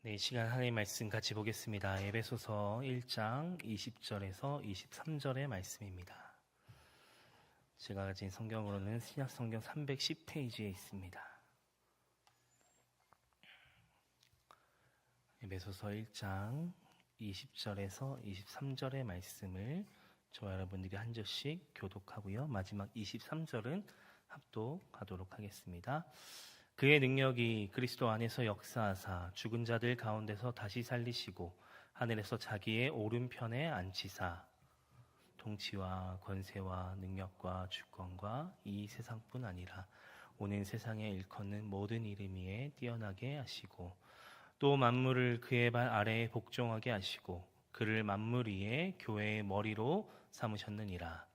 네, 이 시간 하나님의 말씀 같이 보겠습니다. 에베소서 1장 20절에서 23절의 말씀입니다. 제가 가진 성경으로는 신약 성경 310페이지에 있습니다. 에베소서 1장 20절에서 23절의 말씀을 저와 여러분들이 한 절씩 교독하고요. 마지막 23절은 합독하도록 하겠습니다. 그의 능력이 그리스도 안에서 역사하사 죽은 자들 가운데서 다시 살리시고 하늘에서 자기의 오른편에 앉히사 통치와 권세와 능력과 주권과 이 세상뿐 아니라 오는 세상에 일컫는 모든 이름 위에 뛰어나게 하시고 또 만물을 그의 발 아래에 복종하게 하시고 그를 만물 위에 교회의 머리로 삼으셨느니라.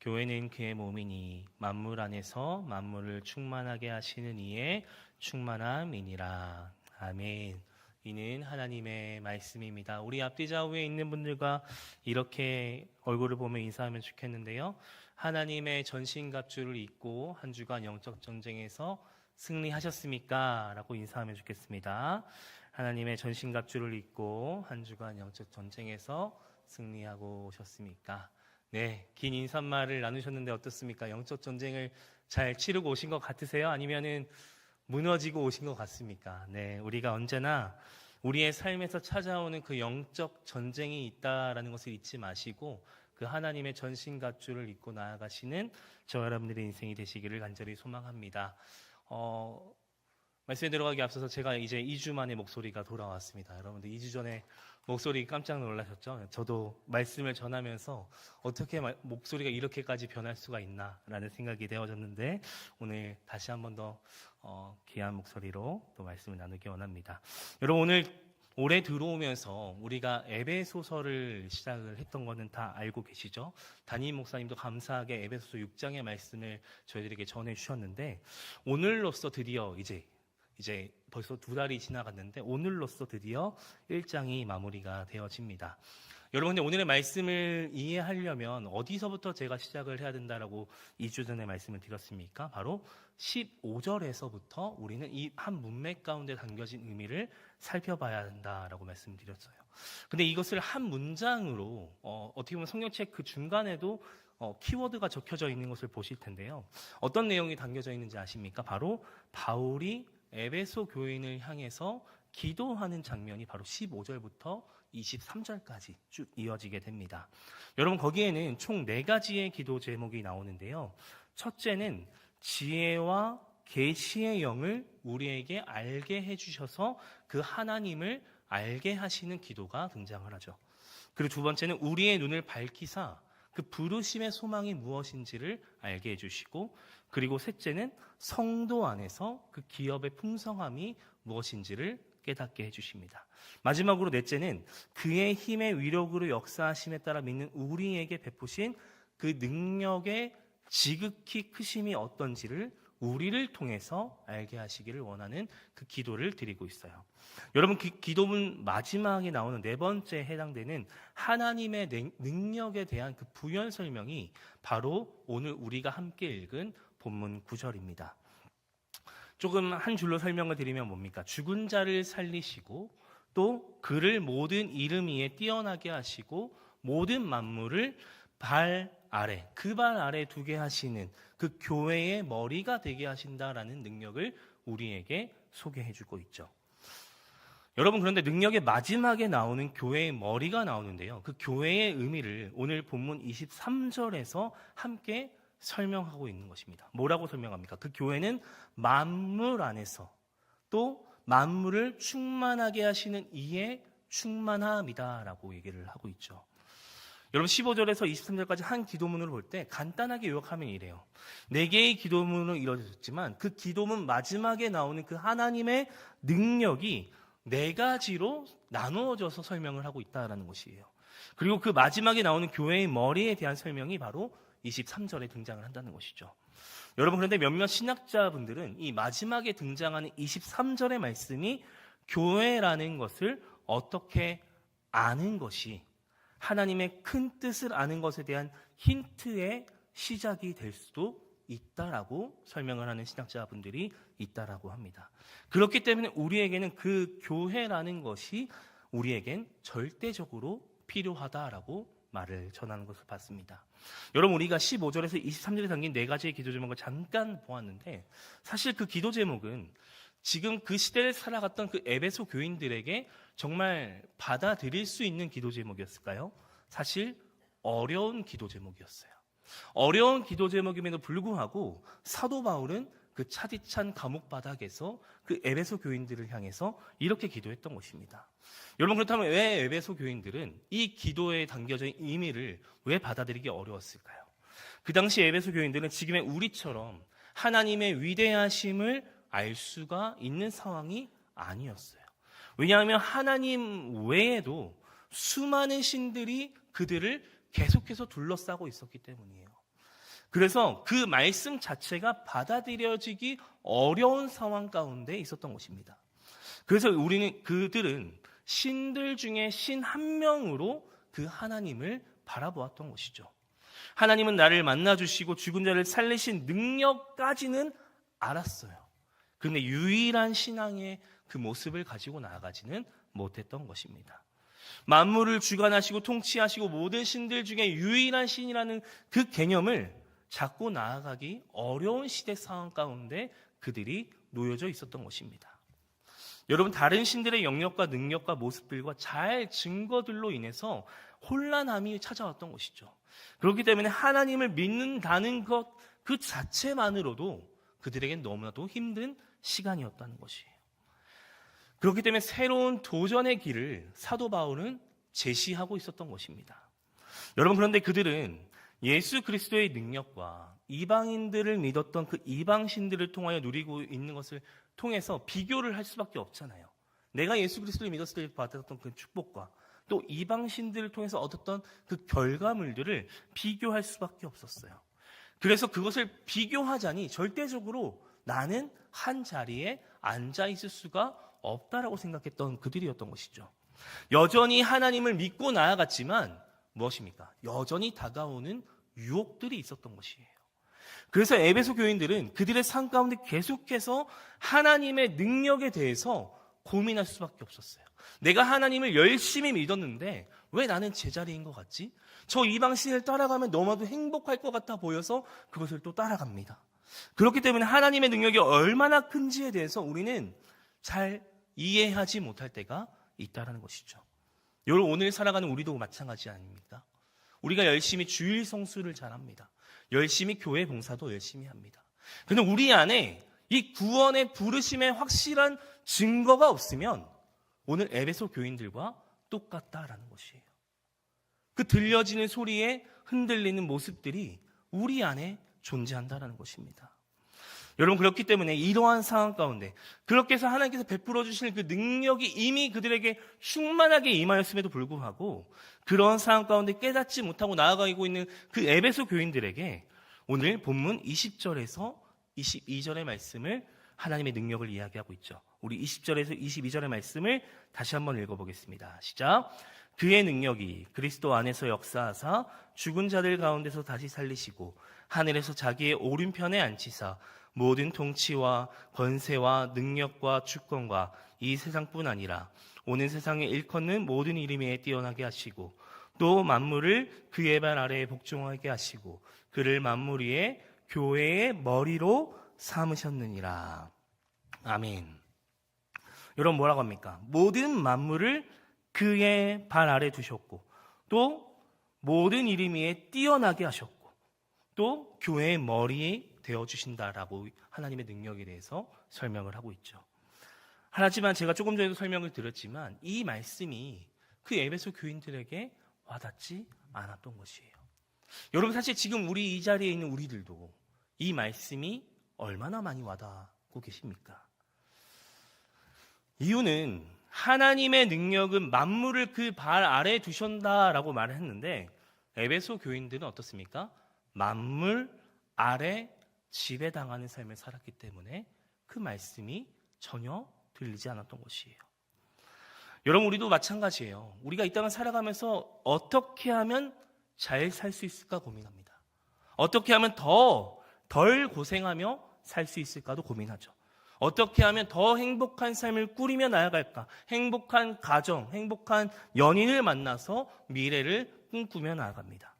교회는 그의 몸이니 만물 안에서 만물을 충만하게 하시는 이의 충만함이니라. 아멘. 이는 하나님의 말씀입니다. 우리 앞뒤 좌우에 있는 분들과 이렇게 얼굴을 보며 인사하면 좋겠는데요. 하나님의 전신갑주를 입고 한 주간 영적 전쟁에서 승리하셨습니까? 라고 인사하면 좋겠습니다. 하나님의 전신갑주를 입고 한 주간 영적 전쟁에서 승리하고 오셨습니까? 네, 긴 인사말을 나누셨는데 어떻습니까? 영적 전쟁을 잘 치르고 오신 것 같으세요? 아니면은 무너지고 오신 것 같습니까? 네, 우리가 언제나 우리의 삶에서 찾아오는 그 영적 전쟁이 있다라는 것을 잊지 마시고 그 하나님의 전신갑주를 입고 나아가시는 저와 여러분들의 인생이 되시기를 간절히 소망합니다. 말씀에 들어가기 앞서서 제가 이제 2주 만에 목소리가 돌아왔습니다. 여러분들 2주 전에 목소리 깜짝 놀라셨죠? 저도 말씀을 전하면서 어떻게 목소리가 이렇게까지 변할 수가 있나라는 생각이 되어졌는데 오늘 다시 한 번 더 귀한 목소리로 또 말씀을 나누기 원합니다. 여러분 오늘 올해 들어오면서 우리가 에베소서를 시작을 했던 거는 다 알고 계시죠? 담임 목사님도 감사하게 에베소서 6장의 말씀을 저희들에게 전해주셨는데 오늘로써 드디어 이제 벌써 2달이 지나갔는데 오늘로써 드디어 1장이 마무리가 되어집니다. 여러분, 근데 오늘의 말씀을 이해하려면 어디서부터 제가 시작을 해야 된다라고 2주 전에 말씀을 드렸습니까? 바로 15절에서부터 우리는 이 한 문맥 가운데 담겨진 의미를 살펴봐야 한다라고 말씀드렸어요. 근데 이것을 한 문장으로 어떻게 보면 성경책 그 중간에도 키워드가 적혀져 있는 것을 보실 텐데요. 어떤 내용이 담겨져 있는지 아십니까? 바로 바울이 에베소 교인을 향해서 기도하는 장면이 바로 15절부터 23절까지 쭉 이어지게 됩니다. 여러분 거기에는 총 4가지의 기도 제목이 나오는데요. 첫째는 지혜와 계시의 영을 우리에게 알게 해주셔서 그 하나님을 알게 하시는 기도가 등장을 하죠. 그리고 두 번째는 우리의 눈을 밝히사 그 부르심의 소망이 무엇인지를 알게 해주시고, 그리고 셋째는 성도 안에서 그 기업의 풍성함이 무엇인지를 깨닫게 해주십니다. 마지막으로 넷째는 그의 힘의 위력으로 역사하심에 따라 믿는 우리에게 베푸신 그 능력의 지극히 크심이 어떤지를 우리를 통해서 알게 하시기를 원하는 그 기도를 드리고 있어요. 여러분 그 기도문 마지막에 나오는 4번째에 해당되는 하나님의 능력에 대한 그 부연 설명이 바로 오늘 우리가 함께 읽은 본문 9절입니다. 조금 한 줄로 설명을 드리면 뭡니까? 죽은 자를 살리시고 또 그를 모든 이름 위에 뛰어나게 하시고 모든 만물을 그 발 아래 두게 하시는 그 교회의 머리가 되게 하신다라는 능력을 우리에게 소개해주고 있죠. 여러분 그런데 능력의 마지막에 나오는 교회의 머리가 나오는데요. 그 교회의 의미를 오늘 본문 23절에서 함께 설명하고 있는 것입니다. 뭐라고 설명합니까? 그 교회는 만물 안에서 또 만물을 충만하게 하시는 이의 충만함이다라고 얘기를 하고 있죠. 여러분 15절에서 23절까지 한 기도문을 볼 때 간단하게 요약하면 이래요. 4개의 기도문으로 이루어졌지만 그 기도문 마지막에 나오는 그 하나님의 능력이 4가지로 나누어져서 설명을 하고 있다는 것이에요. 그리고 그 마지막에 나오는 교회의 머리에 대한 설명이 바로 23절에 등장을 한다는 것이죠. 여러분 그런데 몇몇 신학자분들은 이 마지막에 등장하는 23절의 말씀이 교회라는 것을 어떻게 아는 것이 하나님의 큰 뜻을 아는 것에 대한 힌트의 시작이 될 수도 있다라고 설명을 하는 신학자분들이 있다라고 합니다. 그렇기 때문에 우리에게는 그 교회라는 것이 우리에겐 절대적으로 필요하다라고 말을 전하는 것을 봤습니다. 여러분, 우리가 15절에서 23절에 담긴 네 가지의 기도 제목을 잠깐 보았는데, 사실 그 기도 제목은 지금 그 시대를 살아갔던 그 에베소 교인들에게 정말 받아들일 수 있는 기도 제목이었을까요? 사실 어려운 기도 제목이었어요. 어려운 기도 제목임에도 불구하고 사도 바울은 그 차디찬 감옥 바닥에서 그 에베소 교인들을 향해서 이렇게 기도했던 것입니다. 여러분, 그렇다면 왜 에베소 교인들은 이 기도에 담겨져 있는 의미를 왜 받아들이기 어려웠을까요? 그 당시 에베소 교인들은 지금의 우리처럼 하나님의 위대하심을 알 수가 있는 상황이 아니었어요. 왜냐하면 하나님 외에도 수많은 신들이 그들을 계속해서 둘러싸고 있었기 때문이에요. 그래서 그 말씀 자체가 받아들여지기 어려운 상황 가운데 있었던 것입니다. 그래서 그들은 신들 중에 신 한 명으로 그 하나님을 바라보았던 것이죠. 하나님은 나를 만나주시고 죽은 자를 살리신 능력까지는 알았어요. 그런데 유일한 신앙의 그 모습을 가지고 나아가지는 못했던 것입니다. 만물을 주관하시고 통치하시고 모든 신들 중에 유일한 신이라는 그 개념을 잡고 나아가기 어려운 시대 상황 가운데 그들이 놓여져 있었던 것입니다. 여러분, 다른 신들의 영역과 능력과 모습들과 잘 증거들로 인해서 혼란함이 찾아왔던 것이죠. 그렇기 때문에 하나님을 믿는다는 것 그 자체만으로도 그들에겐 너무나도 힘든 시간이었다는 것이에요. 그렇기 때문에 새로운 도전의 길을 사도 바울은 제시하고 있었던 것입니다. 여러분, 그런데 그들은 예수 그리스도의 능력과 이방인들을 믿었던 그 이방신들을 통하여 누리고 있는 것을 통해서 비교를 할 수밖에 없잖아요. 내가 예수 그리스도를 믿었을 때 받았던 그 축복과 또 이방신들을 통해서 얻었던 그 결과물들을 비교할 수밖에 없었어요. 그래서 그것을 비교하자니 절대적으로 나는 한 자리에 앉아 있을 수가 없다라고 생각했던 그들이었던 것이죠. 여전히 하나님을 믿고 나아갔지만 무엇입니까? 여전히 다가오는 유혹들이 있었던 것이에요. 그래서 에베소 교인들은 그들의 삶 가운데 계속해서 하나님의 능력에 대해서 고민할 수밖에 없었어요. 내가 하나님을 열심히 믿었는데 왜 나는 제자리인 것 같지? 저 이방신을 따라가면 너무나도 행복할 것 같아 보여서 그것을 또 따라갑니다. 그렇기 때문에 하나님의 능력이 얼마나 큰지에 대해서 우리는 잘 이해하지 못할 때가 있다는 것이죠. 여러분, 오늘 살아가는 우리도 마찬가지 아닙니까? 우리가 열심히 주일 성수를 잘합니다. 열심히 교회 봉사도 열심히 합니다. 그런데 우리 안에 이 구원의 부르심의 확실한 증거가 없으면 오늘 에베소 교인들과 똑같다라는 것이에요. 그 들려지는 소리에 흔들리는 모습들이 우리 안에 존재한다라는 것입니다. 여러분, 그렇기 때문에 이러한 상황 가운데 그렇게 해서 하나님께서 베풀어 주시는 그 능력이 이미 그들에게 충만하게 임하였음에도 불구하고 그런 상황 가운데 깨닫지 못하고 나아가고 있는 그 에베소 교인들에게 오늘 본문 20절에서 22절의 말씀을 하나님의 능력을 이야기하고 있죠. 우리 20절에서 22절의 말씀을 다시 한번 읽어보겠습니다. 시작. 그의 능력이 그리스도 안에서 역사하사 죽은 자들 가운데서 다시 살리시고 하늘에서 자기의 오른편에 앉히사 모든 통치와 권세와 능력과 주권과 이 세상뿐 아니라 오는 세상에 일컫는 모든 이름 위에 뛰어나게 하시고 또 만물을 그의 발 아래에 복종하게 하시고 그를 만물 위에 교회의 머리로 삼으셨느니라. 아멘. 여러분, 뭐라고 합니까? 모든 만물을 그의 발 아래 두셨고 또 모든 이름 위에 뛰어나게 하셨고 또 교회의 머리에 되어주신다라고 하나님의 능력에 대해서 설명을 하고 있죠. 하지만 제가 조금 전에도 설명을 드렸지만 이 말씀이 그 에베소 교인들에게 와닿지 않았던 것이에요. 여러분, 사실 지금 우리 이 자리에 있는 우리들도 이 말씀이 얼마나 많이 와닿고 계십니까? 이유는 하나님의 능력은 만물을 그 발 아래에 두신다라고 말을 했는데 에베소 교인들은 어떻습니까? 만물 아래 지배당하는 삶을 살았기 때문에 그 말씀이 전혀 들리지 않았던 것이에요. 여러분, 우리도 마찬가지예요. 우리가 이 땅을 살아가면서 어떻게 하면 잘 살 수 있을까 고민합니다. 어떻게 하면 더 덜 고생하며 살 수 있을까도 고민하죠. 어떻게 하면 더 행복한 삶을 꾸리며 나아갈까? 행복한 가정, 행복한 연인을 만나서 미래를 꿈꾸며 나아갑니다.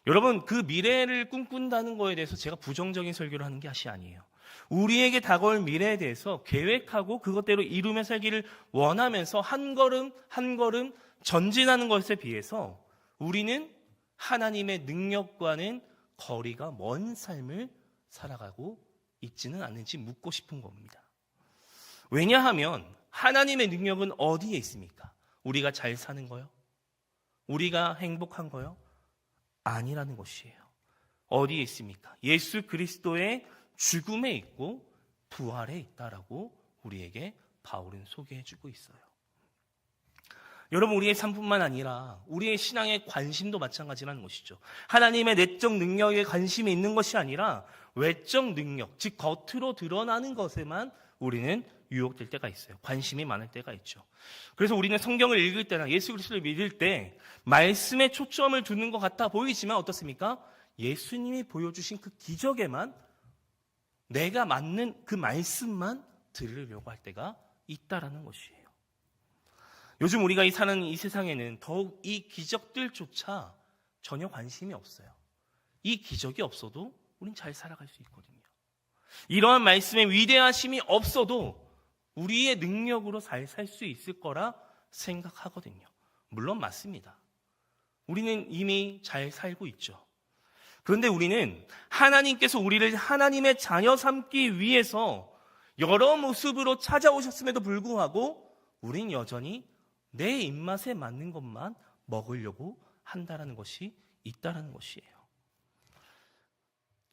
여러분, 그 미래를 꿈꾼다는 거에 대해서 제가 부정적인 설교를 하는 것이 아니에요. 우리에게 다가올 미래에 대해서 계획하고 그것대로 이루며 살기를 원하면서 한 걸음 한 걸음 전진하는 것에 비해서 우리는 하나님의 능력과는 거리가 먼 삶을 살아가고 있지는 않는지 묻고 싶은 겁니다. 왜냐하면 하나님의 능력은 어디에 있습니까? 우리가 잘 사는 거요? 우리가 행복한 거요? 아니라는 것이에요. 어디에 있습니까? 예수 그리스도의 죽음에 있고 부활에 있다라고 우리에게 바울은 소개해주고 있어요. 여러분, 우리의 삶뿐만 아니라 우리의 신앙의 관심도 마찬가지라는 것이죠. 하나님의 내적 능력에 관심이 있는 것이 아니라 외적 능력, 즉 겉으로 드러나는 것에만 우리는 유혹될 때가 있어요. 관심이 많을 때가 있죠. 그래서 우리는 성경을 읽을 때나 예수 그리스도를 믿을 때 말씀에 초점을 두는 것 같아 보이지만 어떻습니까? 예수님이 보여주신 그 기적에만 내가 맞는 그 말씀만 들으려고 할 때가 있다라는 것이에요. 요즘 우리가 사는 이 세상에는 더욱 이 기적들조차 전혀 관심이 없어요. 이 기적이 없어도 우린 잘 살아갈 수 있거든요. 이러한 말씀의 위대하심이 없어도 우리의 능력으로 잘 살 수 있을 거라 생각하거든요. 물론 맞습니다. 우리는 이미 잘 살고 있죠. 그런데 우리는 하나님께서 우리를 하나님의 자녀 삼기 위해서 여러 모습으로 찾아오셨음에도 불구하고 우린 여전히 내 입맛에 맞는 것만 먹으려고 한다는 것이 있다는 것이에요.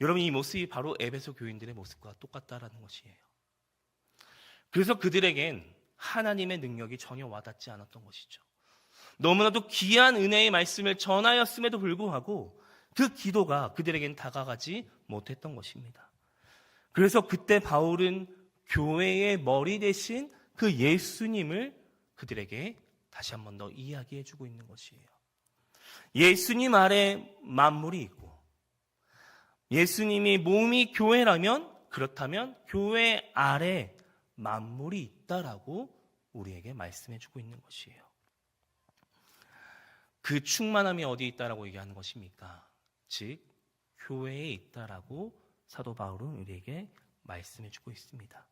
여러분, 이 모습이 바로 에베소 교인들의 모습과 똑같다는 것이에요. 그래서 그들에겐 하나님의 능력이 전혀 와닿지 않았던 것이죠. 너무나도 귀한 은혜의 말씀을 전하였음에도 불구하고 그 기도가 그들에겐 다가가지 못했던 것입니다. 그래서 그때 바울은 교회의 머리 대신 그 예수님을 그들에게 다시 한 번 더 이야기해주고 있는 것이에요. 예수님 아래 만물이 있고 예수님이 몸이 교회라면 그렇다면 교회 아래 만물이 있다라고 우리에게 말씀해주고 있는 것이에요. 그 충만함이 어디에 있다라고 얘기하는 것입니까? 즉 교회에 있다라고 사도 바울은 우리에게 말씀해주고 있습니다.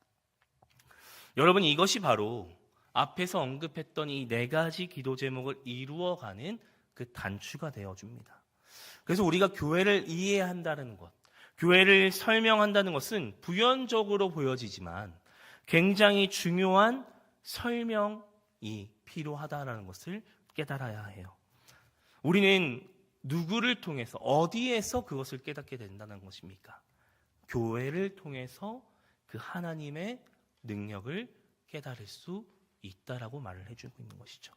여러분, 이것이 바로 앞에서 언급했던 이 4가지 기도 제목을 이루어가는 그 단추가 되어줍니다. 그래서 우리가 교회를 이해한다는 것, 교회를 설명한다는 것은 부연적으로 보여지지만 굉장히 중요한 설명이 필요하다는 것을 깨달아야 해요. 우리는 누구를 통해서 어디에서 그것을 깨닫게 된다는 것입니까? 교회를 통해서 그 하나님의 능력을 깨달을 수 있다라고 말을 해주고 있는 것이죠.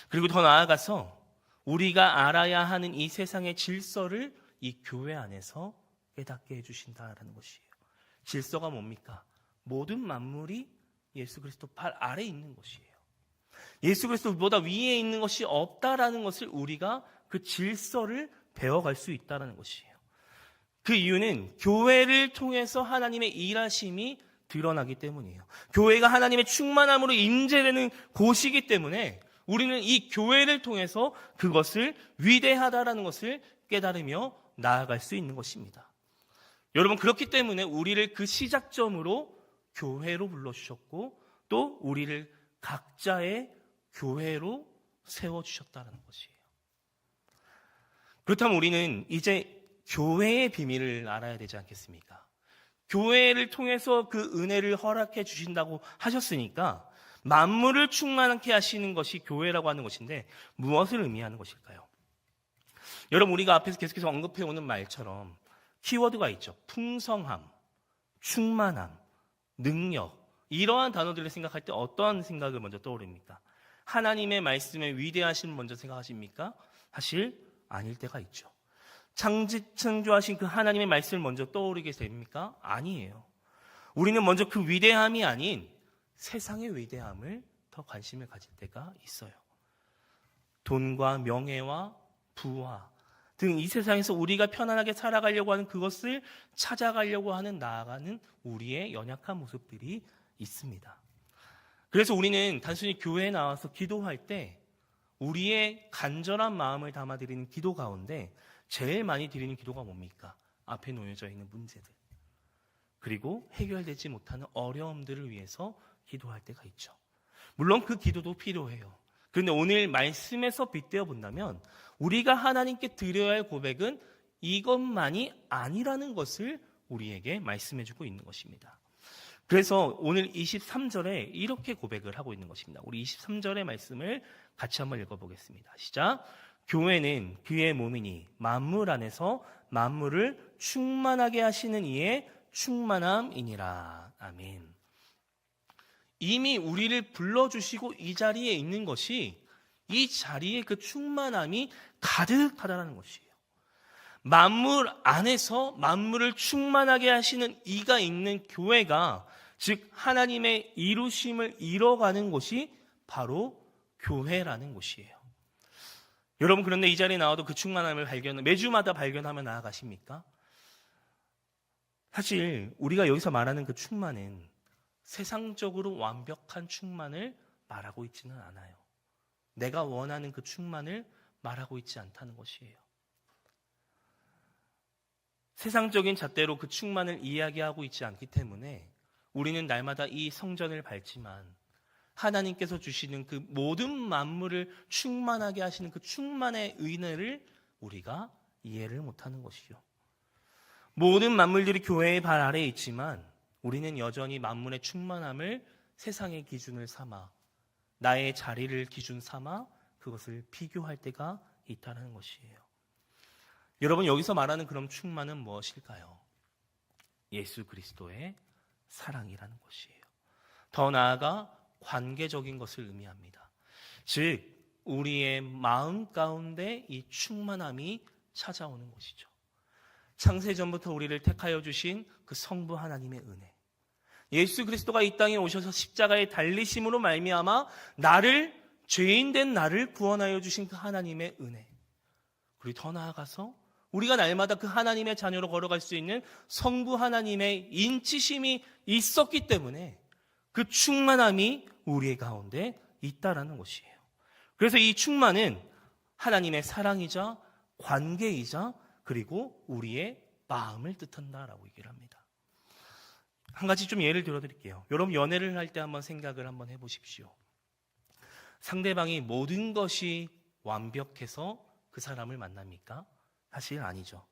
그리고 더 나아가서 우리가 알아야 하는 이 세상의 질서를 이 교회 안에서 깨닫게 해주신다라는 것이에요. 질서가 뭡니까? 모든 만물이 예수 그리스도 발 아래에 있는 것이에요. 예수 그리스도보다 위에 있는 것이 없다라는 것을 우리가 그 질서를 배워갈 수 있다는 것이에요. 그 이유는 교회를 통해서 하나님의 일하심이 드러나기 때문이에요. 교회가 하나님의 충만함으로 임재되는 곳이기 때문에 우리는 이 교회를 통해서 그것을 위대하다라는 것을 깨달으며 나아갈 수 있는 것입니다. 여러분, 그렇기 때문에 우리를 그 시작점으로 교회로 불러주셨고 또 우리를 각자의 교회로 세워주셨다는 것이에요. 그렇다면 우리는 이제 교회의 비밀을 알아야 되지 않겠습니까? 교회를 통해서 그 은혜를 허락해 주신다고 하셨으니까 만물을 충만하게 하시는 것이 교회라고 하는 것인데 무엇을 의미하는 것일까요? 여러분, 우리가 앞에서 계속해서 언급해오는 말처럼 키워드가 있죠. 풍성함, 충만함, 능력, 이러한 단어들을 생각할 때 어떠한 생각을 먼저 떠오릅니까? 하나님의 말씀의 위대하심을 먼저 생각하십니까? 사실 아닐 때가 있죠. 창조하신 그 하나님의 말씀을 먼저 떠오르게 됩니까? 아니에요. 우리는 먼저 그 위대함이 아닌 세상의 위대함을 더 관심을 가질 때가 있어요. 돈과 명예와 부와 등 이 세상에서 우리가 편안하게 살아가려고 하는 그것을 찾아가려고 하는 나아가는 우리의 연약한 모습들이 있습니다. 그래서 우리는 단순히 교회에 나와서 기도할 때 우리의 간절한 마음을 담아드리는 기도 가운데 제일 많이 드리는 기도가 뭡니까? 앞에 놓여져 있는 문제들, 그리고 해결되지 못하는 어려움들을 위해서 기도할 때가 있죠. 물론 그 기도도 필요해요. 그런데 오늘 말씀에서 빗대어 본다면 우리가 하나님께 드려야 할 고백은 이것만이 아니라는 것을 우리에게 말씀해주고 있는 것입니다. 그래서 오늘 23절에 이렇게 고백을 하고 있는 것입니다. 우리 23절의 말씀을 같이 한번 읽어보겠습니다. 시작. 교회는 그의 몸이니 만물 안에서 만물을 충만하게 하시는 이의 충만함이니라. 아멘. 이미 우리를 불러주시고 이 자리에 있는 것이 이 자리에 그 충만함이 가득하다는 것이에요. 만물 안에서 만물을 충만하게 하시는 이가 있는 교회가, 즉 하나님의 이루심을 이뤄가는 곳이 바로 교회라는 곳이에요. 여러분, 그런데 이 자리에 나와도 그 충만함을 매주마다 발견하며 나아가십니까? 사실 우리가 여기서 말하는 그 충만은 세상적으로 완벽한 충만을 말하고 있지는 않아요. 내가 원하는 그 충만을 말하고 있지 않다는 것이에요. 세상적인 잣대로 그 충만을 이야기하고 있지 않기 때문에 우리는 날마다 이 성전을 밟지만 하나님께서 주시는 그 모든 만물을 충만하게 하시는 그 충만의 은혜를 우리가 이해를 못하는 것이죠. 모든 만물들이 교회의 발 아래에 있지만 우리는 여전히 만물의 충만함을 세상의 기준을 삼아, 나의 자리를 기준 삼아 그것을 비교할 때가 있다는 것이에요. 여러분, 여기서 말하는 그런 충만은 무엇일까요? 예수 그리스도의 사랑이라는 것이에요. 더 나아가 관계적인 것을 의미합니다. 즉 우리의 마음 가운데 이 충만함이 찾아오는 것이죠. 창세전부터 우리를 택하여 주신 그 성부 하나님의 은혜, 예수 그리스도가 이 땅에 오셔서 십자가에 달리심으로 말미암아 죄인된 나를 구원하여 주신 그 하나님의 은혜, 그리고 더 나아가서 우리가 날마다 그 하나님의 자녀로 걸어갈 수 있는 성부 하나님의 인치심이 있었기 때문에 그 충만함이 우리의 가운데 있다라는 것이에요. 그래서 이 충만은 하나님의 사랑이자 관계이자 그리고 우리의 마음을 뜻한다라고 얘기를 합니다. 한 가지 좀 예를 들어드릴게요. 여러분, 연애를 할 때 한번 생각을 한번 해보십시오. 상대방이 모든 것이 완벽해서 그 사람을 만납니까? 사실 아니죠.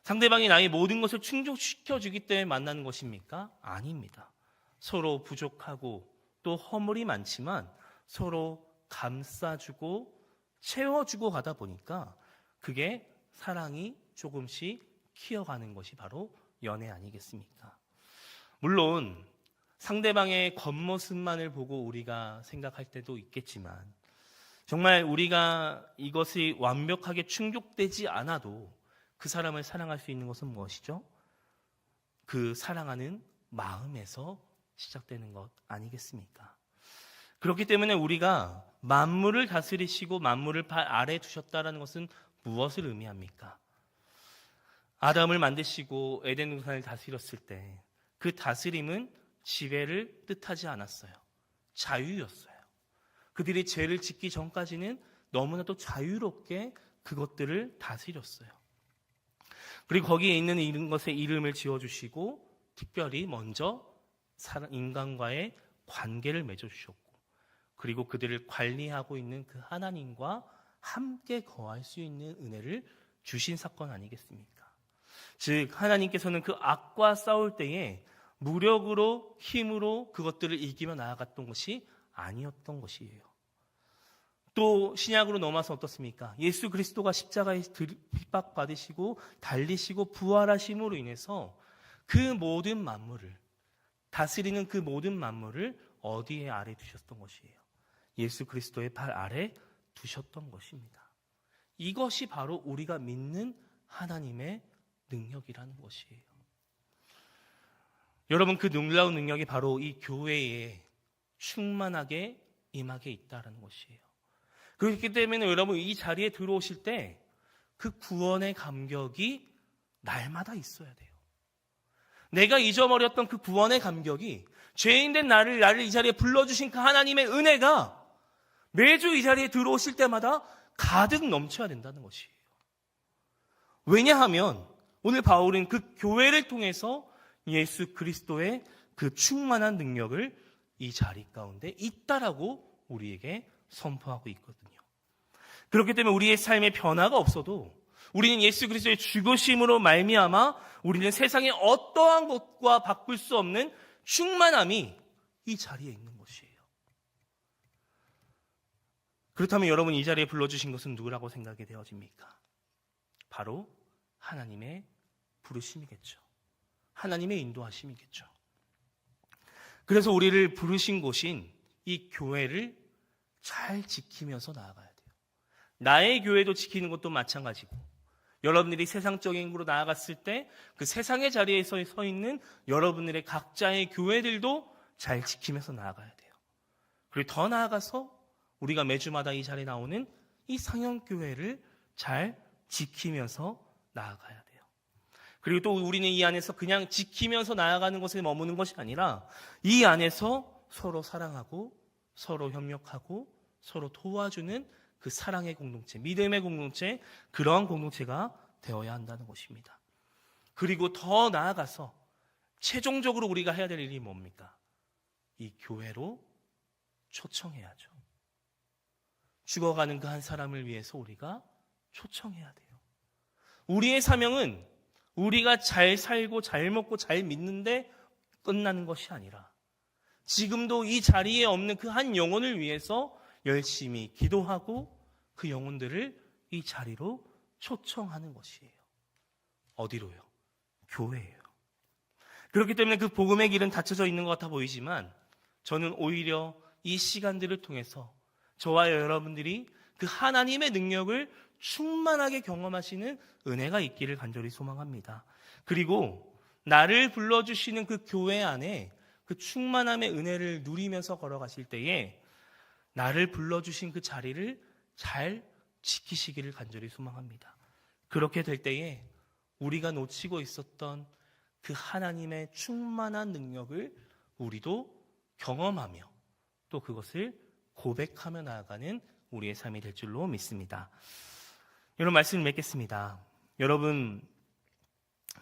상대방이 나의 모든 것을 충족시켜주기 때문에 만나는 것입니까? 아닙니다. 서로 부족하고 또 허물이 많지만 서로 감싸주고 채워주고 가다 보니까 그게 사랑이 조금씩 키워가는 것이 바로 연애 아니겠습니까? 물론 상대방의 겉모습만을 보고 우리가 생각할 때도 있겠지만 정말 우리가 이것이 완벽하게 충족되지 않아도 그 사람을 사랑할 수 있는 것은 무엇이죠? 그 사랑하는 마음에서 시작되는 것 아니겠습니까? 그렇기 때문에 우리가 만물을 다스리시고 만물을 발 아래에 두셨다는 것은 무엇을 의미합니까? 아담을 만드시고 에덴 동산을 다스렸을 때 그 다스림은 지배를 뜻하지 않았어요. 자유였어요. 그들이 죄를 짓기 전까지는 너무나도 자유롭게 그것들을 다스렸어요. 그리고 거기에 있는 이런 것에 이름을 지어주시고 특별히 먼저 인간과의 관계를 맺어주셨고 그리고 그들을 관리하고 있는 그 하나님과 함께 거할 수 있는 은혜를 주신 사건 아니겠습니까? 즉 하나님께서는 그 악과 싸울 때에 무력으로 힘으로 그것들을 이기며 나아갔던 것이 아니었던 것이에요. 또 신약으로 넘어와서 어떻습니까? 예수 그리스도가 십자가에 핍박받으시고 달리시고 부활하심으로 인해서 그 모든 만물을 다스리는 그 모든 만물을 어디에 아래 두셨던 것이에요? 예수 그리스도의 발 아래 두셨던 것입니다. 이것이 바로 우리가 믿는 하나님의 능력이라는 것이에요. 여러분, 그 놀라운 능력이 바로 이 교회에 충만하게 임하게 있다는 것이에요. 그렇기 때문에 여러분 이 자리에 들어오실 때 그 구원의 감격이 날마다 있어야 돼요. 내가 잊어버렸던 그 구원의 감격이, 죄인된 나를 이 자리에 불러주신 그 하나님의 은혜가 매주 이 자리에 들어오실 때마다 가득 넘쳐야 된다는 것이에요. 왜냐하면 오늘 바울은 그 교회를 통해서 예수 그리스도의 그 충만한 능력을 이 자리 가운데 있다라고 우리에게 선포하고 있거든요. 그렇기 때문에 우리의 삶에 변화가 없어도 우리는 예수 그리스도의 죽으심으로 말미암아 우리는 세상의 어떠한 것과 바꿀 수 없는 충만함이 이 자리에 있는 것이에요. 그렇다면 여러분, 이 자리에 불러주신 것은 누구라고 생각이 되어집니까? 바로 하나님의 부르심이겠죠. 하나님의 인도하심이겠죠. 그래서 우리를 부르신 곳인 이 교회를 잘 지키면서 나아가야 돼요. 나의 교회도 지키는 것도 마찬가지고, 여러분들이 세상적인 곳으로 나아갔을 때 그 세상의 자리에 서 있는 여러분들의 각자의 교회들도 잘 지키면서 나아가야 돼요. 그리고 더 나아가서 우리가 매주마다 이 자리에 나오는 이 상영교회를 잘 지키면서 나아가야 돼요. 그리고 또 우리는 이 안에서 그냥 지키면서 나아가는 것에 머무는 것이 아니라 이 안에서 서로 사랑하고 서로 협력하고 서로 도와주는 그 사랑의 공동체, 믿음의 공동체, 그러한 공동체가 되어야 한다는 것입니다. 그리고 더 나아가서 최종적으로 우리가 해야 될 일이 뭡니까? 이 교회로 초청해야죠. 죽어가는 그 한 사람을 위해서 우리가 초청해야 돼요. 우리의 사명은 우리가 잘 살고 잘 먹고 잘 믿는데 끝나는 것이 아니라 지금도 이 자리에 없는 그 한 영혼을 위해서 열심히 기도하고 그 영혼들을 이 자리로 초청하는 것이에요. 어디로요? 교회예요. 그렇기 때문에 그 복음의 길은 닫혀져 있는 것 같아 보이지만 저는 오히려 이 시간들을 통해서 저와 여러분들이 그 하나님의 능력을 충만하게 경험하시는 은혜가 있기를 간절히 소망합니다. 그리고 나를 불러주시는 그 교회 안에 그 충만함의 은혜를 누리면서 걸어가실 때에 나를 불러주신 그 자리를 잘 지키시기를 간절히 소망합니다. 그렇게 될 때에 우리가 놓치고 있었던 그 하나님의 충만한 능력을 우리도 경험하며 또 그것을 고백하며 나아가는 우리의 삶이 될 줄로 믿습니다. 여러분, 말씀을 맺겠습니다.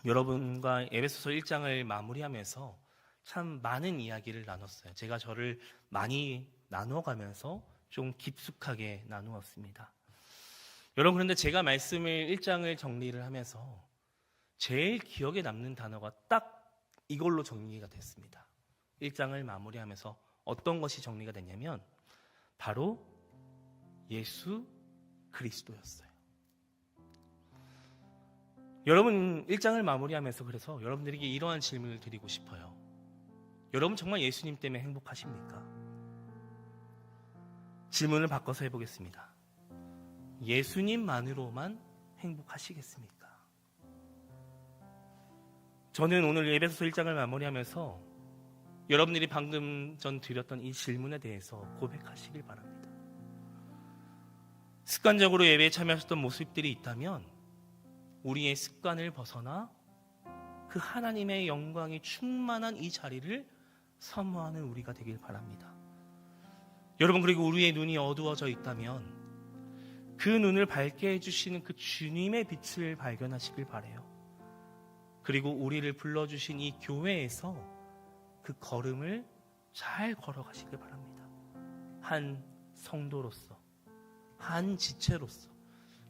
여러분과 에베소서 1장을 마무리하면서 참 많은 이야기를 나눴어요. 제가 저를 많이 나눠가면서 좀 깊숙하게 나누었습니다. 여러분, 그런데 제가 말씀을 1장을 정리를 하면서 제일 기억에 남는 단어가 딱 이걸로 정리가 됐습니다. 1장을 마무리하면서 어떤 것이 정리가 됐냐면 바로 예수 그리스도였어요. 여러분, 1장을 마무리하면서 그래서 여러분들에게 이러한 질문을 드리고 싶어요. 여러분 정말 예수님 때문에 행복하십니까? 질문을 바꿔서 해보겠습니다. 예수님만으로만 행복하시겠습니까? 저는 오늘 에베소서 1장을 마무리하면서 여러분들이 방금 전 드렸던 이 질문에 대해서 고백하시길 바랍니다. 습관적으로 예배에 참여하셨던 모습들이 있다면 우리의 습관을 벗어나 그 하나님의 영광이 충만한 이 자리를 사모하는 우리가 되길 바랍니다. 여러분, 그리고 우리의 눈이 어두워져 있다면 그 눈을 밝게 해주시는 그 주님의 빛을 발견하시길 바라요. 그리고 우리를 불러주신 이 교회에서 그 걸음을 잘 걸어가시길 바랍니다. 한 성도로서, 한 지체로서,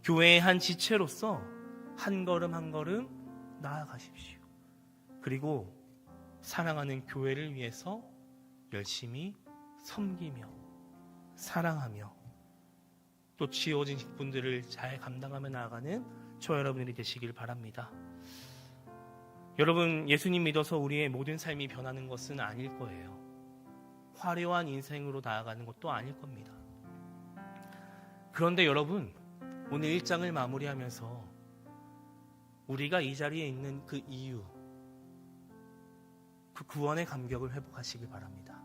교회의 한 지체로서 한 걸음 한 걸음 나아가십시오. 그리고 사랑하는 교회를 위해서 열심히 섬기며 사랑하며 또 지어진 직분들을 잘 감당하며 나아가는 저 여러분들이 되시길 바랍니다. 여러분, 예수님 믿어서 우리의 모든 삶이 변하는 것은 아닐 거예요. 화려한 인생으로 나아가는 것도 아닐 겁니다. 그런데 여러분, 오늘 1장을 마무리하면서 우리가 이 자리에 있는 그 이유, 그 구원의 감격을 회복하시길 바랍니다.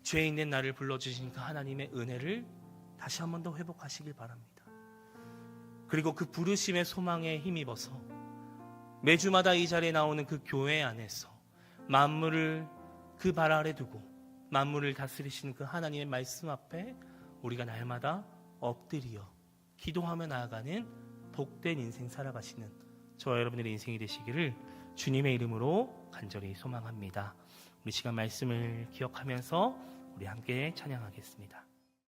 죄 있는 나를 불러주신 그 하나님의 은혜를 다시 한 번 더 회복하시길 바랍니다. 그리고 그 부르심의 소망에 힘입어서 매주마다 이 자리에 나오는 그 교회 안에서 만물을 그 발 아래 두고 만물을 다스리시는 그 하나님의 말씀 앞에 우리가 날마다 엎드려 기도하며 나아가는 복된 인생 살아가시는 저와 여러분들의 인생이 되시기를 주님의 이름으로 간절히 소망합니다. 우리 시간 말씀을 기억하면서 우리 함께 찬양하겠습니다.